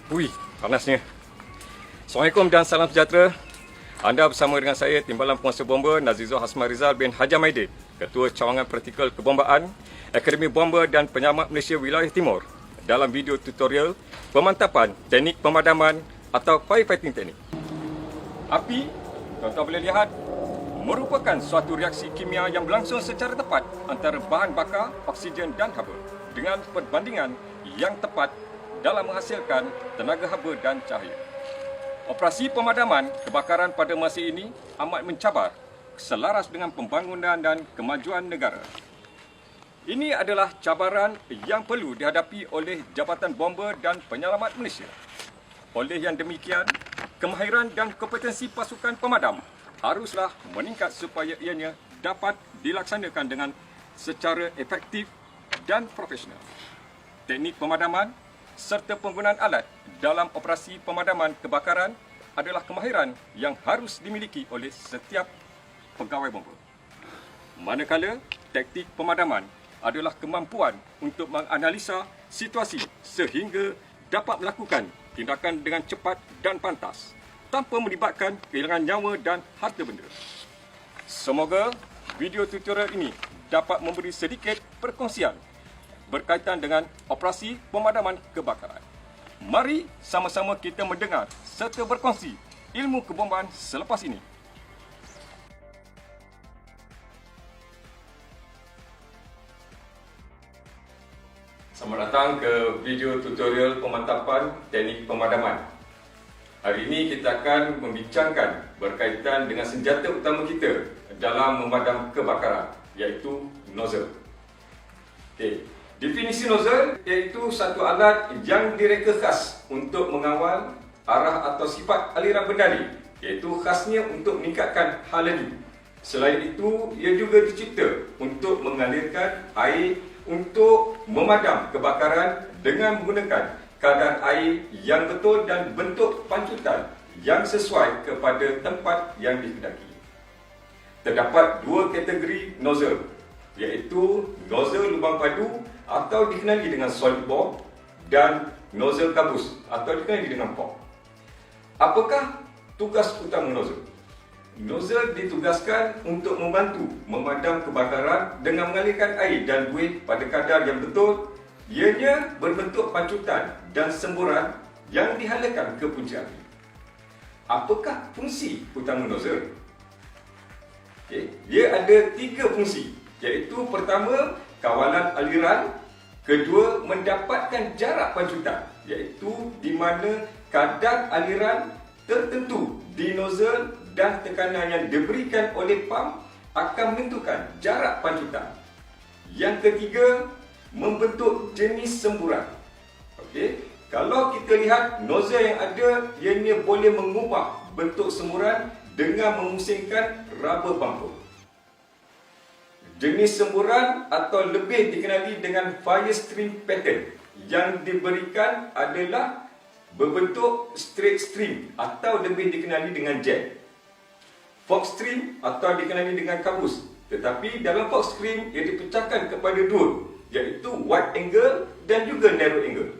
Ui, panasnya. Assalamualaikum dan salam sejahtera. Anda bersama dengan saya, Timbalan Penguasa Bomba Nazizul Hasman Rizal bin Hajar Maidin, Ketua Cawangan Praktikal Kebombaan, Akademi Bomba dan Penyelamat Malaysia Wilayah Timur, dalam video tutorial pemantapan teknik pemadaman atau firefighting teknik. Api, tuan-tuan boleh lihat, merupakan suatu reaksi kimia yang berlangsung secara tepat antara bahan bakar, oksigen dan haba dengan perbandingan yang tepat dalam menghasilkan tenaga haba dan cahaya. Operasi pemadaman kebakaran pada masa ini amat mencabar selaras dengan pembangunan dan kemajuan negara. Ini adalah cabaran yang perlu dihadapi oleh Jabatan Bomba dan Penyelamat Malaysia. Oleh yang demikian, kemahiran dan kompetensi pasukan pemadam haruslah meningkat supaya ianya dapat dilaksanakan dengan secara efektif dan profesional. Teknik pemadaman serta penggunaan alat dalam operasi pemadaman kebakaran adalah kemahiran yang harus dimiliki oleh setiap pegawai bomba. Manakala taktik pemadaman adalah kemampuan untuk menganalisa situasi sehingga dapat melakukan tindakan dengan cepat dan pantas tanpa melibatkan kehilangan nyawa dan harta benda. Semoga video tutorial ini dapat memberi sedikit perkongsian berkaitan dengan operasi pemadaman kebakaran. Mari sama-sama kita mendengar serta berkongsi ilmu kebombaan selepas ini. Selamat datang ke video tutorial pemantapan teknik pemadaman. Hari ini kita akan membincangkan berkaitan dengan senjata utama kita dalam memadam kebakaran, iaitu nozzle. Okey. Definisi nozzle iaitu satu alat yang direka khas untuk mengawal arah atau sifat aliran berdali, iaitu khasnya untuk meningkatkan hal-laju. Selain itu, ia juga dicipta untuk mengalirkan air untuk memadam kebakaran dengan menggunakan kadar air yang betul dan bentuk pancutan yang sesuai kepada tempat yang dikehendaki. Terdapat dua kategori nozzle, iaitu nozzle lubang padu atau dikenali dengan solid bore dan nozzle gabus atau dikenali dengan POG. Apakah tugas utama nozzle? Nozzle ditugaskan untuk membantu memadam kebakaran dengan mengalirkan air dan buih pada kadar yang betul. Ianya berbentuk pancutan dan semburan yang dihalakan ke punca api. Apakah fungsi utama nozzle? Dia ada tiga fungsi, iaitu pertama, kawalan aliran, kedua, mendapatkan jarak pancutan, iaitu di mana kadar aliran tertentu di nozzle dan tekanan yang diberikan oleh pump akan menentukan jarak pancutan. Yang ketiga, membentuk jenis semburan. Okey, kalau kita lihat nozzle yang ada, ianya boleh mengubah bentuk semburan dengan memusingkan rubber bumper. Jenis semburan atau lebih dikenali dengan fire stream pattern yang diberikan adalah berbentuk straight stream atau lebih dikenali dengan jet. Fork stream atau dikenali dengan kabus. Tetapi dalam fork stream ia dipecahkan kepada dua, iaitu wide angle dan juga narrow angle.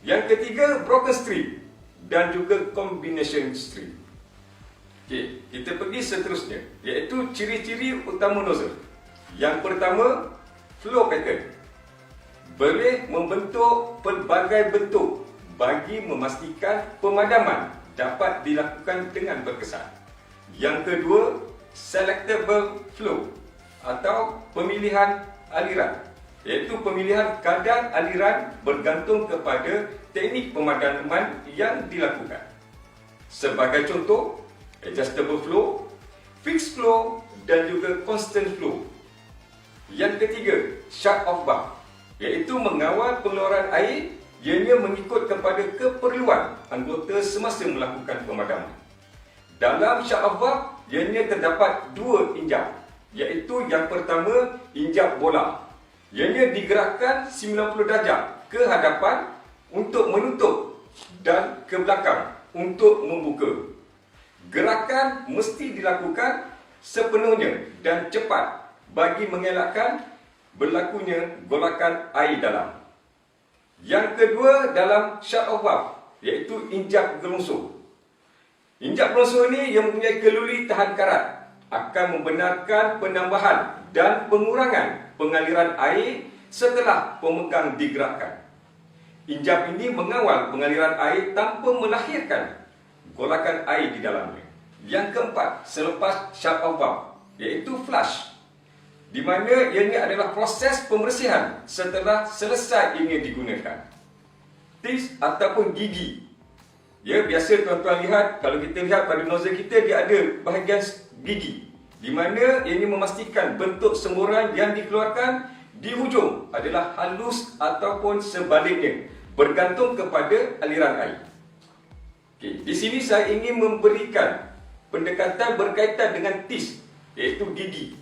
Yang ketiga, broken stream dan juga combination stream. Okey, kita pergi seterusnya, iaitu ciri-ciri utama nozzle. Yang pertama, flow pattern. Boleh membentuk pelbagai bentuk bagi memastikan pemadaman dapat dilakukan dengan berkesan. Yang kedua, selectable flow atau pemilihan aliran, iaitu pemilihan kadar aliran bergantung kepada teknik pemadaman yang dilakukan. Sebagai contoh, adjustable flow, fixed flow dan juga constant flow. Yang ketiga, shut-off valve, iaitu mengawal pengeluaran air. Ianya mengikut kepada keperluan anggota semasa melakukan pemadaman. Dalam shut-off valve, ianya terdapat dua injap, iaitu yang pertama, injap bola. Ianya digerakkan 90 darjah ke hadapan untuk menutup dan ke belakang untuk membuka. Gerakan mesti dilakukan sepenuhnya dan cepat bagi mengelakkan berlakunya golakan air dalam. Yang kedua, dalam shut-off valve, iaitu injap gelongsor. Injap gelongsor ini yang mempunyai keluli tahan karat akan membenarkan penambahan dan pengurangan pengaliran air setelah pemegang digerakkan. Injap ini mengawal pengaliran air tanpa melahirkan golakan air di dalamnya. Yang keempat, selepas shut off valve, iaitu flush, di mana ianya adalah proses pembersihan setelah selesai ingin digunakan. Teeth ataupun gigi. Ya, biasa tuan-tuan lihat, kalau kita lihat pada nozzle kita, dia ada bahagian gigi, di mana ianya memastikan bentuk semburan yang dikeluarkan di hujung adalah halus ataupun sebaliknya, bergantung kepada aliran air. Okey, di sini saya ingin memberikan pendekatan berkaitan dengan teeth, iaitu gigi.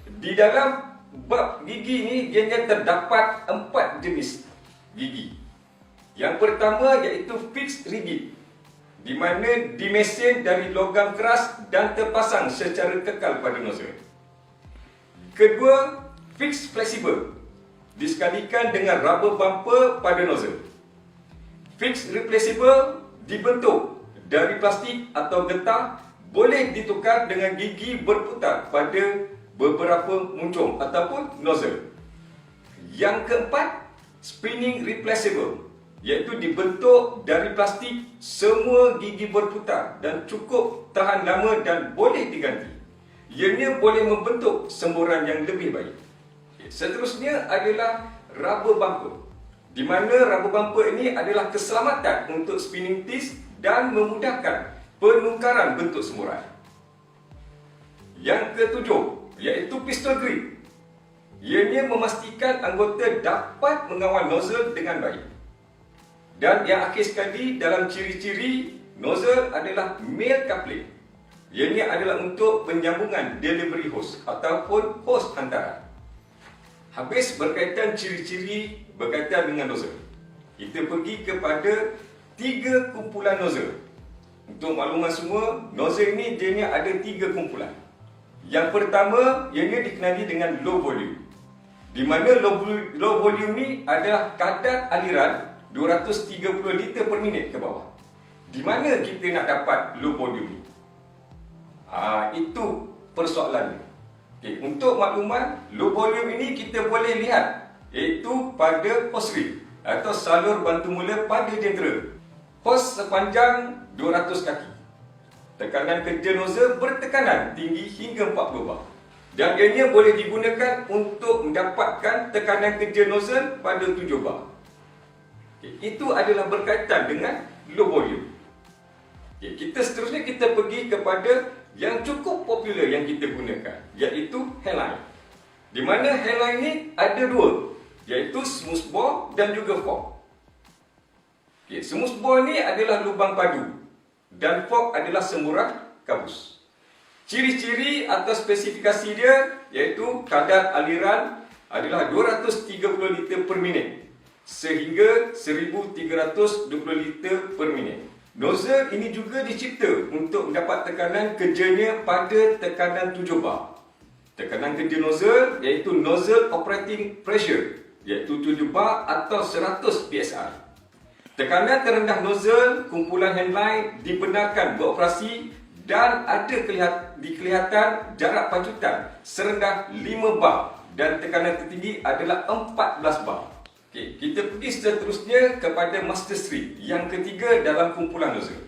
Di dalam bab gigi ini, ianya terdapat 4 jenis gigi. Yang pertama iaitu fixed rigid, di mana dimesin dari logam keras dan terpasang secara kekal pada nozzle. Kedua, fixed flexible, disekalikan dengan rubber bumper pada nozzle. Fixed replaceable dibentuk dari plastik atau getah, boleh ditukar dengan gigi berputar pada beberapa muncung ataupun nozzle. Yang keempat, spinning replaceable, iaitu dibentuk dari plastik, semua gigi berputar dan cukup tahan lama dan boleh diganti. Ianya boleh membentuk semburan yang lebih baik. Seterusnya adalah rubber bumper, di mana rubber bumper ini adalah keselamatan untuk spinning teeth dan memudahkan penukaran bentuk semburan. Yang ketujuh, iaitu pistol grip. Ianya memastikan anggota dapat mengawal nozzle dengan baik. Dan yang akhir sekali, dalam ciri-ciri nozzle adalah male coupling. Ianya adalah untuk penyambungan delivery hose ataupun hose hantaran. Habis berkaitan ciri-ciri berkaitan dengan nozzle, kita pergi kepada 3 kumpulan nozzle. Untuk makluman semua, nozzle ini dia ada 3 kumpulan. Yang pertama, ianya dikenali dengan low volume, di mana low volume ni adalah kadar aliran 230 liter per minit ke bawah. Di mana kita nak dapat low volume ni? Itu persoalannya. Okay, untuk makluman, low volume ini kita boleh lihat, iaitu pada hose reel atau salur bantu mula pada jentera. Hose sepanjang 200 kaki. Tekanan kerja nozzle bertekanan tinggi hingga 40 bar. Dan ianya boleh digunakan untuk mendapatkan tekanan kerja nozzle pada 7 bar. Okay, itu adalah berkaitan dengan low volume. Okay, seterusnya kita pergi kepada yang cukup popular yang kita gunakan, iaitu hairline. Di mana hairline ni ada 2, iaitu smooth bore dan juga fork. Okay, smooth bore ni adalah lubang padu dan fork adalah semburan kabus. Ciri-ciri atau spesifikasi dia iaitu kadar aliran adalah 230 liter per minit sehingga 1320 liter per minit. Nozzle ini juga dicipta untuk mendapat tekanan kerjanya pada tekanan 7 bar. Tekanan kerja nozzle iaitu nozzle operating pressure, iaitu 7 bar atau 100 PSI. Tekanan terendah nozzle kumpulan handline dibenarkan beroperasi dan ada kelihatan jarak pancutan serendah 5 bar dan tekanan tertinggi adalah 14 bar. Okay, kita pergi seterusnya kepada master street yang ketiga dalam kumpulan nozzle,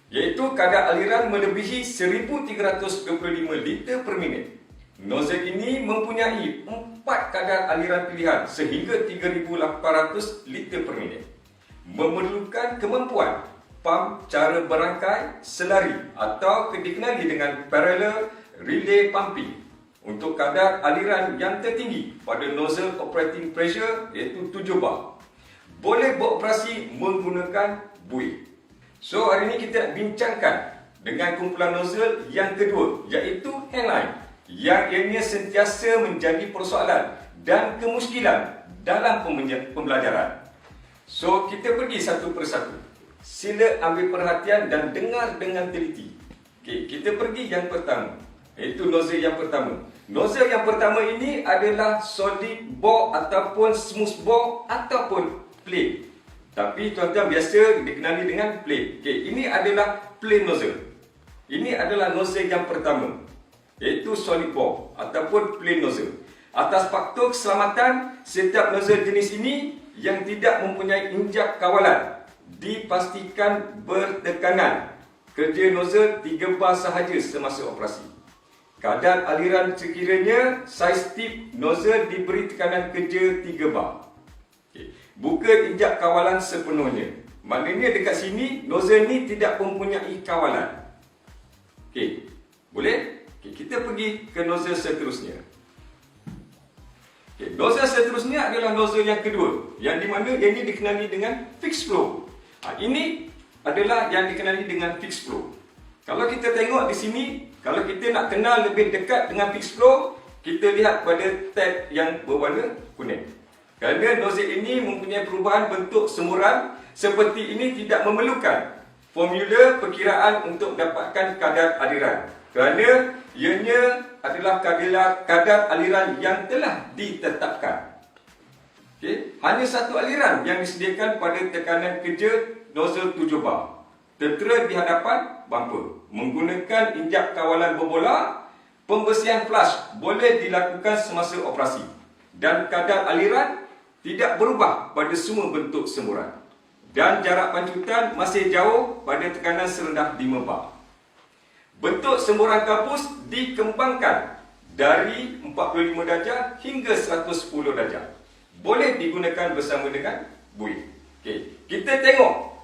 iaitu kadar aliran melebihi 1325 liter per minit. Nozzle ini mempunyai 4 kadar aliran pilihan sehingga 3800 liter per minit. Memerlukan kemampuan pump cara berangkai selari atau dikenali dengan parallel relay pumping untuk kadar aliran yang tertinggi pada nozzle operating pressure iaitu 7 bar. Boleh beroperasi menggunakan buih. So hari ini kita nak bincangkan dengan kumpulan nozzle yang kedua, iaitu handline, yang ianya sentiasa menjadi persoalan dan kemuskilan dalam pembelajaran. So kita pergi satu persatu. Sila ambil perhatian dan dengar dengan teliti. Okay, kita pergi yang pertama, iaitu nozzle yang pertama. Nozzle yang pertama ini adalah solid bore ataupun smooth bore ataupun plain. Tapi tuan-tuan biasa dikenali dengan plain. Okey, ini adalah plain nozzle. Ini adalah nozzle yang pertama, iaitu solid bore ataupun plain nozzle. Atas faktor keselamatan, setiap nozzle jenis ini yang tidak mempunyai injap kawalan dipastikan bertekanan kerja nozzle 3 bar sahaja semasa operasi. Kadar aliran sekiranya saiz tip nozzle diberi tekanan kerja 3 bar. Okay. Bukan injap kawalan sepenuhnya. Maknanya dekat sini nozzle ni tidak mempunyai kawalan. Okey. Boleh? Okay. Kita pergi ke nozzle seterusnya. Okay. Nozzle seterusnya adalah nozzle yang kedua, yang di mana yang ini dikenali dengan fixed flow. Ini adalah yang dikenali dengan fixed flow. Kalau kita tengok di sini, kalau kita nak kenal lebih dekat dengan fixed flow, kita lihat pada tab yang berwarna kuning. Kerana nozzle ini mempunyai perubahan bentuk semburan, seperti ini tidak memerlukan formula perkiraan untuk dapatkan kadar aliran. Kerana ianya adalah kadar aliran yang telah ditetapkan. Okay. Hanya satu aliran yang disediakan pada tekanan kerja nozzle 7 bar. Tertera di hadapan bumper. Menggunakan injap kawalan berbola, pembersihan flush boleh dilakukan semasa operasi. Dan kadar aliran tidak berubah pada semua bentuk semburan. Dan jarak pancutan masih jauh pada tekanan serendah 5 bar. Bentuk semburan gabus dikembangkan dari 45 darjah hingga 110 darjah. Boleh digunakan bersama dengan buih. Okay. Kita tengok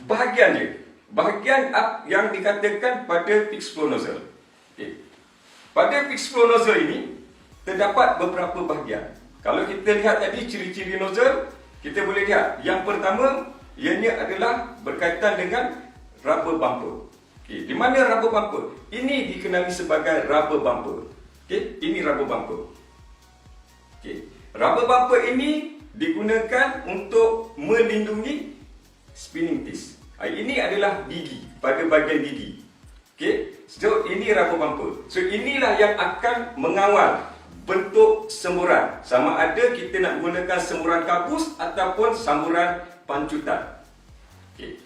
bahagian dia. Bahagian yang dikatakan pada fixed flow nozzle. Okay. Pada fixed flow nozzle ini terdapat beberapa bahagian. Kalau kita lihat tadi ciri-ciri nozzle, kita boleh lihat yang pertama ianya adalah berkaitan dengan rubber bumper. Okay. Di mana rubber bumper? Ini dikenali sebagai rubber bumper. Okay. Ini rubber bumper. Okay. Rubber bumper ini digunakan untuk melindungi spinning disc. Ini adalah gigi, pada bahagian gigi. Okay. So, ini rubber bumper. So, inilah yang akan mengawal bentuk semburan. Sama ada kita nak gunakan semburan gabus ataupun semburan pancutan. Okay.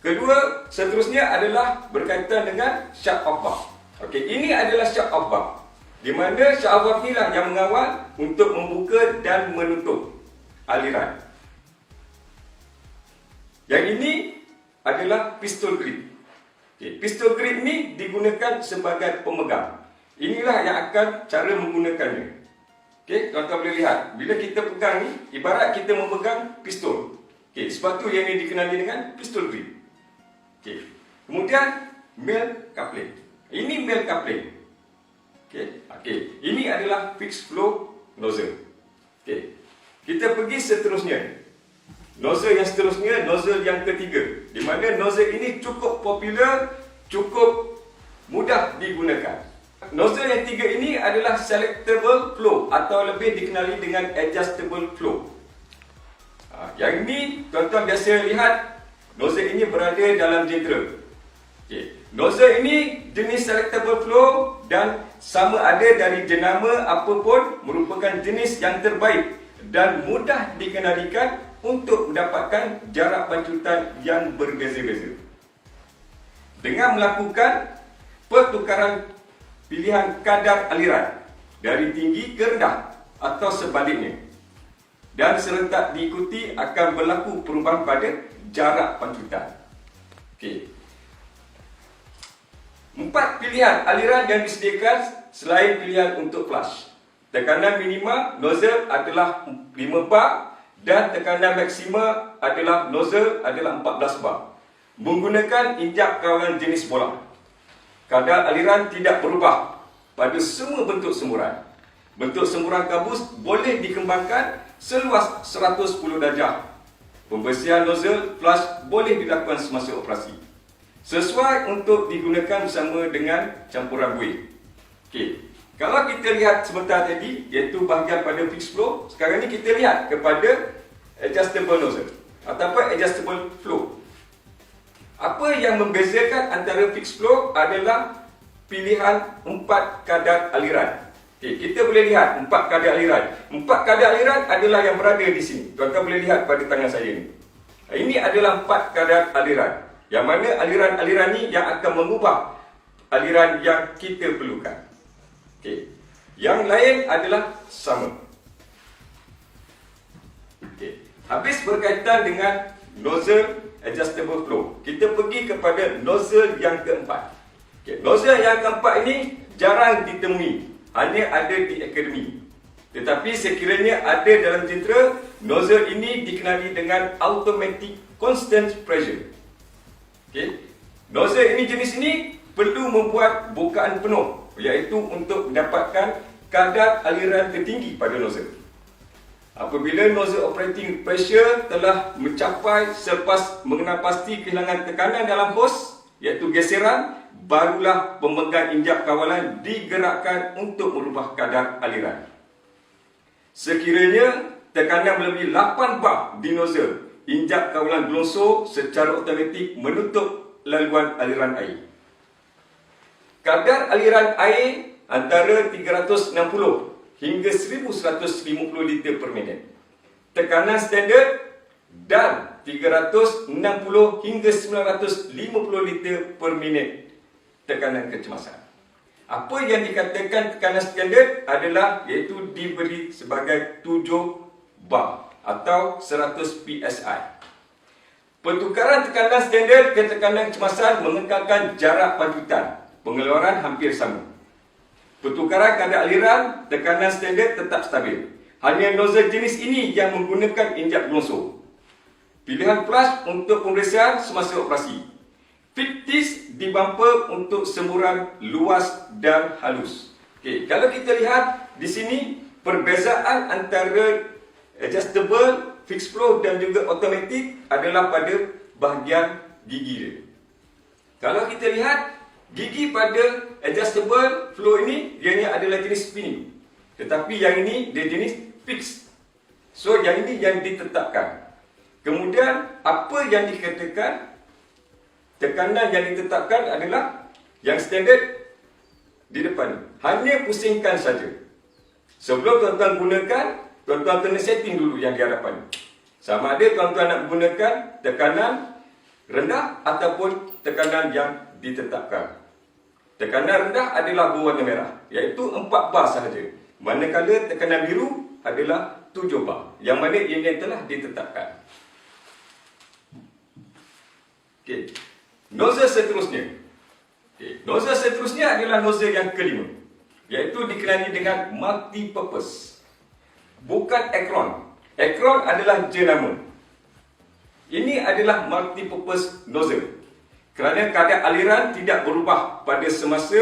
Kedua, seterusnya adalah berkaitan dengan shut off valve. Okay. Ini adalah shut off valve, di mana shut off valve inilah yang mengawal untuk membuka dan menutup aliran. Yang ini adalah pistol grip. Okay. Pistol grip ni digunakan sebagai pemegang. Inilah yang akan cara menggunakannya. Okay. Tuan-tuan boleh lihat, bila kita pegang ni, ibarat kita memegang pistol. Okay. Sebab tu yang ini dikenali dengan pistol grip. Okay. Kemudian male coupling. Ini male coupling. Okay. Okay. Ini adalah fixed flow nozzle. Okay. Kita pergi seterusnya. Nozzle yang seterusnya, nozzle yang ketiga, di mana nozzle ini cukup popular, cukup mudah digunakan. Nozzle yang tiga ini adalah selectable flow atau lebih dikenali dengan adjustable flow. Yang ini tuan-tuan biasa lihat, nozzle ini berada dalam jentera. Okay. Nozzle ini jenis selectable flow dan sama ada dari jenama apapun, merupakan jenis yang terbaik dan mudah dikenalikan untuk mendapatkan jarak pancutan yang berbeza-beza. Dengan melakukan pertukaran pilihan kadar aliran dari tinggi ke rendah atau sebaliknya, dan serentak diikuti akan berlaku perubahan pada jarak pancutan. Okey. 4 pilihan aliran yang disediakan selain pilihan untuk flush. Tekanan minima nozzle adalah 5 bar dan tekanan maksima adalah nozzle adalah 14 bar. Menggunakan injap kawalan jenis bola. Kadar aliran tidak berubah pada semua bentuk semburan. Bentuk semburan gabus boleh dikembangkan seluas 110 darjah. Pembersihan nozzle flush boleh dilakukan semasa operasi. Sesuai untuk digunakan bersama dengan campuran buih. Okey. Kalau kita lihat sebentar tadi, iaitu bahagian pada fixed flow, sekarang ni kita lihat kepada adjustable nozzle ataupun adjustable flow. Apa yang membezakan antara fixed flow adalah pilihan 4 kadar aliran. Okey, kita boleh lihat 4 kadar aliran. 4 kadar aliran adalah yang berada di sini. Tuan-tuan boleh lihat pada tangan saya ni. Ini adalah 4 kadar aliran. Yang mana aliran-aliran ni yang akan mengubah aliran yang kita perlukan. Okey. Yang lain adalah sama. Okey. Habis berkaitan dengan nozzle adjustable flow, kita pergi kepada nozzle yang keempat. Okay. Nozzle yang keempat ini jarang ditemui, hanya ada di akademi. Tetapi sekiranya ada dalam jentera, nozzle ini dikenali dengan automatic constant pressure. Okay. Nozzle ini jenis ini perlu membuat bukaan penuh, iaitu untuk mendapatkan kadar aliran tertinggi pada nozzle. Apabila nozzle operating pressure telah mencapai selepas mengenal pasti kehilangan tekanan dalam hos, iaitu geseran, barulah pemegang injap kawalan digerakkan untuk merubah kadar aliran. Sekiranya tekanan melebihi 8 bar di nozzle, injap kawalan gelonsor secara automatik menutup laluan aliran air. Kadar aliran air antara 360 hingga 1150 liter per minit. Tekanan standard dan 360 hingga 950 liter per minit tekanan kecemasan. Apa yang dikatakan tekanan standard adalah iaitu diberi sebagai 7 bar atau 100 PSI. Pertukaran tekanan standard ke tekanan kecemasan mengekalkan jarak panjutan. Pengeluaran hampir sama. Pertukaran kadar aliran, tekanan standard tetap stabil. Hanya nozzle jenis ini yang menggunakan injap gelonsor. Pilihan flush untuk pembersihan semasa operasi. Fit teeth di bumper untuk semburan luas dan halus. Okey, kalau kita lihat di sini perbezaan antara adjustable, fixed flow dan juga automatic adalah pada bahagian gigi dia. Kalau kita lihat gigi pada adjustable flow ini, dia adalah jenis spinning. Tetapi yang ini, dia jenis fixed. So, yang ini yang ditetapkan. Kemudian, apa yang dikatakan, tekanan yang ditetapkan adalah yang standard di depan. Hanya pusingkan saja. Sebelum tuan-tuan gunakan, tuan-tuan kena setting dulu yang di hadapan. Sama ada tuan-tuan nak gunakan tekanan rendah ataupun tekanan yang ditetapkan. Tekanan rendah adalah berwarna merah, iaitu 4 bar sahaja. Manakala tekanan biru adalah 7 bar, yang mana ini telah ditetapkan. Okey. Nozzle seterusnya. Okey. Nozzle seterusnya adalah nozzle yang kelima, iaitu dikenali dengan multi-purpose. Bukan Acron. Acron adalah jenama. Ini adalah multi-purpose nozzle. Kerana kadar aliran tidak berubah pada semasa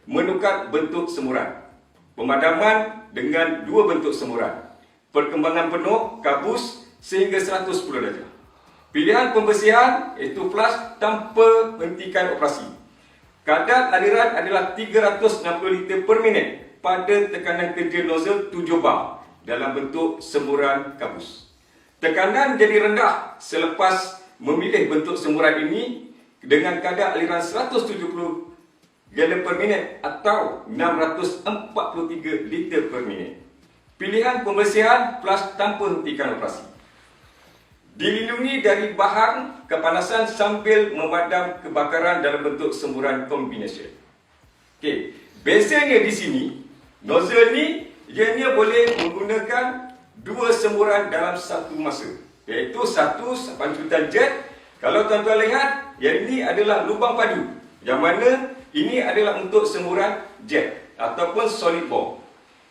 menukar bentuk semuran. Pemadaman dengan 2 bentuk semuran. Perkembangan penuh, kabus sehingga 110 darjah. Pilihan pembersihan iaitu flush tanpa hentikan operasi. Kadar aliran adalah 360 liter per minit pada tekanan kerja nozzle 7 bar dalam bentuk semburan kabus. Tekanan jadi rendah selepas memilih bentuk semburan ini dengan kadar aliran 170 gallon per minit atau 643 liter per minit. Pilihan pembersihan flush tanpa hentikan operasi. Dilindungi dari bahan kepanasan sambil memadam kebakaran dalam bentuk semburan combination. Okey, bezanya di sini, nozzle ni ianya boleh menggunakan 2 semburan dalam satu masa, iaitu satu pancutan jet. Kalau tuan-tuan lihat, yang ini adalah lubang padu, yang mana ini adalah untuk semburan jet ataupun solid bore.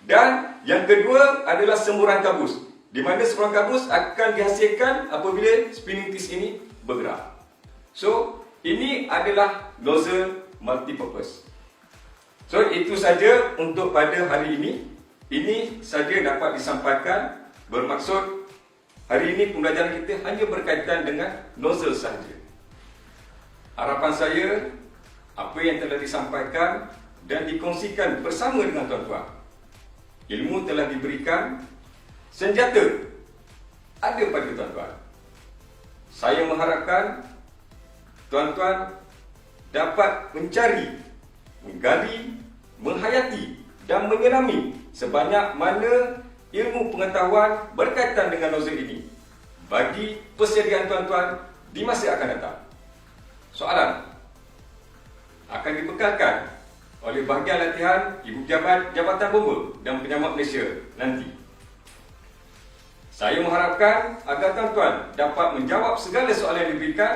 Dan yang kedua adalah semburan kabus, di mana semburan kabus akan dihasilkan apabila spinning disc ini bergerak. So, ini adalah nozzle multipurpose. So, itu saja untuk pada hari ini. Ini saja dapat disampaikan, bermaksud hari ini pembelajaran kita hanya berkaitan dengan nozzle sahaja. Harapan saya, apa yang telah disampaikan dan dikongsikan bersama dengan tuan-tuan, ilmu telah diberikan, senjata ada pada tuan-tuan. Saya mengharapkan tuan-tuan dapat mencari, menggali, menghayati dan menyelami sebanyak mana ilmu pengetahuan berkaitan dengan nozzle ini bagi persediaan tuan-tuan di masa akan datang. Soalan akan dibekalkan oleh bahagian latihan Ibu Pejabat Jabatan Bomba dan Penyelamat Malaysia nanti. Saya mengharapkan agar tuan-tuan dapat menjawab segala soalan yang diberikan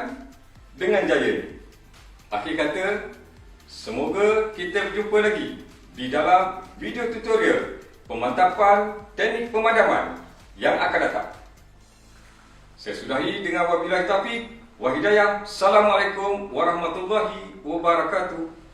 dengan jaya. Akhir kata, semoga kita berjumpa lagi di dalam video tutorial pemantapan teknik pemadaman yang akan datang. Saya sudahi dengan wabillahi taufiq wa hidayah. Assalamualaikum warahmatullahi wabarakatuh.